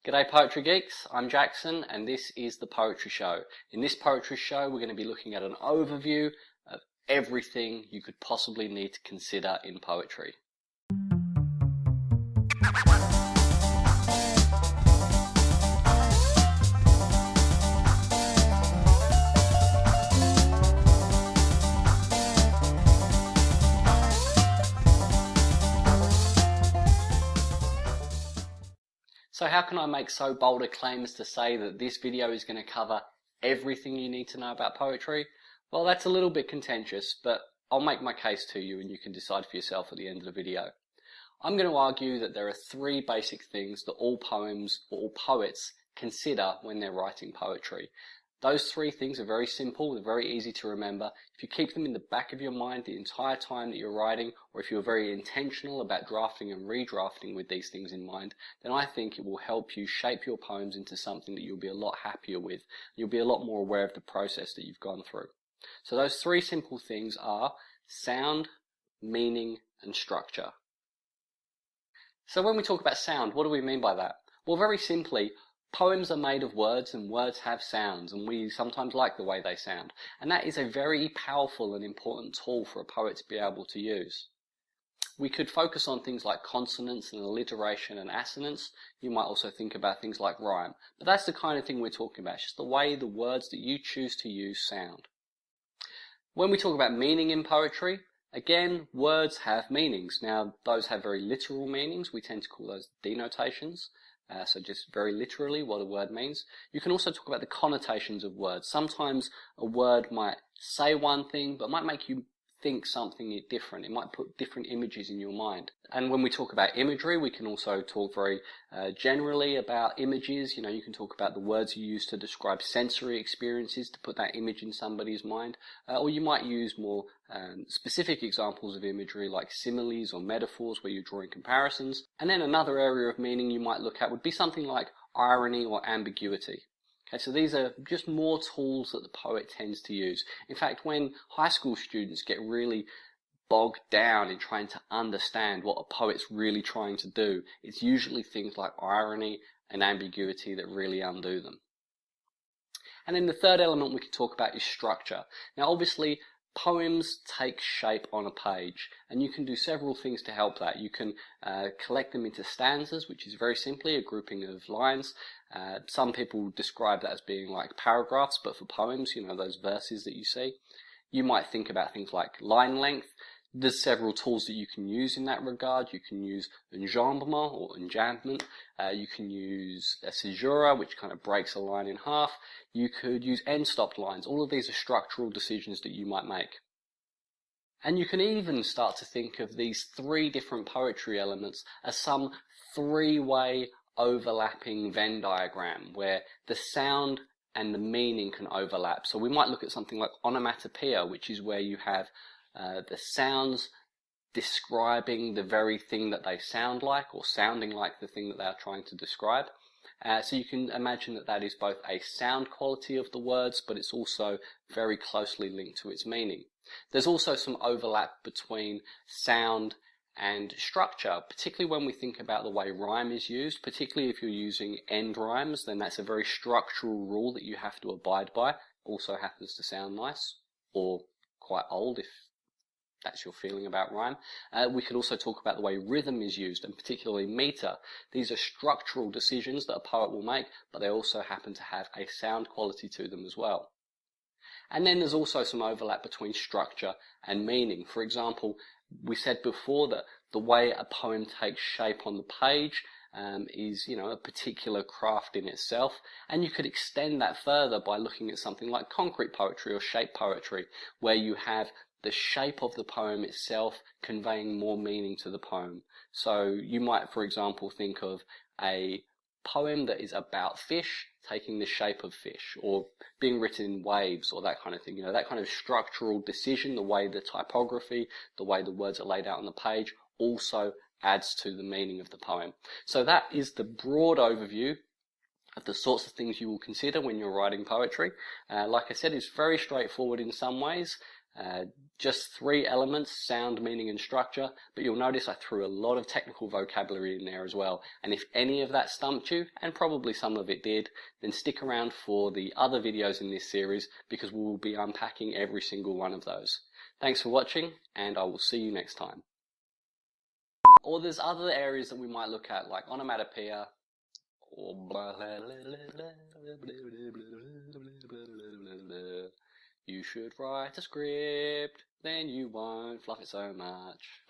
G'day Poetry Geeks, I'm Jackson and this is the Poetry Show. In this Poetry Show we're going to be looking at an overview of everything you could possibly need to consider in poetry. So how can I make so bold a claim as to say that this video is going to cover everything you need to know about poetry? Well, that's a little bit contentious, but I'll make my case to you and you can decide for yourself at the end of the video. I'm going to argue that there are three basic things that all poems or all poets consider when they're writing poetry. Those three things are very simple, they're very easy to remember. If you keep them in the back of your mind the entire time that you're writing, or if you're very intentional about drafting and redrafting with these things in mind, then I think it will help you shape your poems into something that you'll be a lot happier with. You'll be a lot more aware of the process that you've gone through. So those three simple things are sound, meaning, and structure. So when we talk about sound, what do we mean by that? Well, very simply, poems are made of words and words have sounds, and we sometimes like the way they sound. And that is a very powerful and important tool for a poet to be able to use. We could focus on things like consonants and alliteration and assonance. You might also think about things like rhyme. But that's the kind of thing we're talking about. It's just the way the words that you choose to use sound. When we talk about meaning in poetry, again, words have meanings. Now, those have very literal meanings. We tend to call those denotations. So just very literally what a word means. You can also talk about the connotations of words. Sometimes a word might say one thing, but might make you think something different. It might put different images in your mind. And when we talk about imagery, we can also talk very generally about images. You know, you can talk about the words you use to describe sensory experiences, to put that image in somebody's mind. Or you might use more specific examples of imagery like similes or metaphors where you're drawing comparisons. And then another area of meaning you might look at would be something like irony or ambiguity. Okay, so these are just more tools that the poet tends to use. In fact, when high school students get really bogged down in trying to understand what a poet's really trying to do, it's usually things like irony and ambiguity that really undo them. And then the third element we can talk about is structure. Now obviously, poems take shape on a page, and you can do several things to help that. You can collect them into stanzas, which is very simply a grouping of lines. Some people describe that as being like paragraphs, but for poems, you know, those verses that you see. You might think about things like line length. There's several tools that you can use in that regard. You can use enjambment or enjambment. You can use a caesura, which kind of breaks a line in half. You could use end-stopped lines. All of these are structural decisions that you might make. And you can even start to think of these three different poetry elements as some three-way overlapping Venn diagram where the sound and the meaning can overlap. So we might look at something like onomatopoeia, which is where you have the sounds describing the very thing that they sound like, or sounding like the thing that they are trying to describe. So you can imagine that that is both a sound quality of the words, but it's also very closely linked to its meaning. There's also some overlap between sound and structure, particularly when we think about the way rhyme is used. Particularly if you're using end rhymes, then that's a very structural rule that you have to abide by. Also happens to sound nice, or quite old if that's your feeling about rhyme. We could also talk about the way rhythm is used, and particularly meter. These are structural decisions that a poet will make, but they also happen to have a sound quality to them as well. And then there's also some overlap between structure and meaning. For example, we said before that the way a poem takes shape on the page is, you know, a particular craft in itself, and you could extend that further by looking at something like concrete poetry or shape poetry, where you have the shape of the poem itself conveying more meaning to the poem. So you might, for example, think of a poem that is about fish taking the shape of fish, or being written in waves, or that kind of thing. You know, that kind of structural decision, the way the typography, the way the words are laid out on the page, also adds to the meaning of the poem. So that is the broad overview of the sorts of things you will consider when you're writing poetry. Like I said, it's very straightforward in some ways. Just 3 elements: sound, meaning, and structure, but you'll notice I threw a lot of technical vocabulary in there as well, and if any of that stumped you, and probably some of it did, then stick around for the other videos in this series, because we will be unpacking every single one of those. Thanks for watching, and I will see you next time. Or there's other areas that we might look at, like onomatopoeia, or blah, blah, blah, blah, blah, blah, blah. You should write a script, then you won't fluff it so much.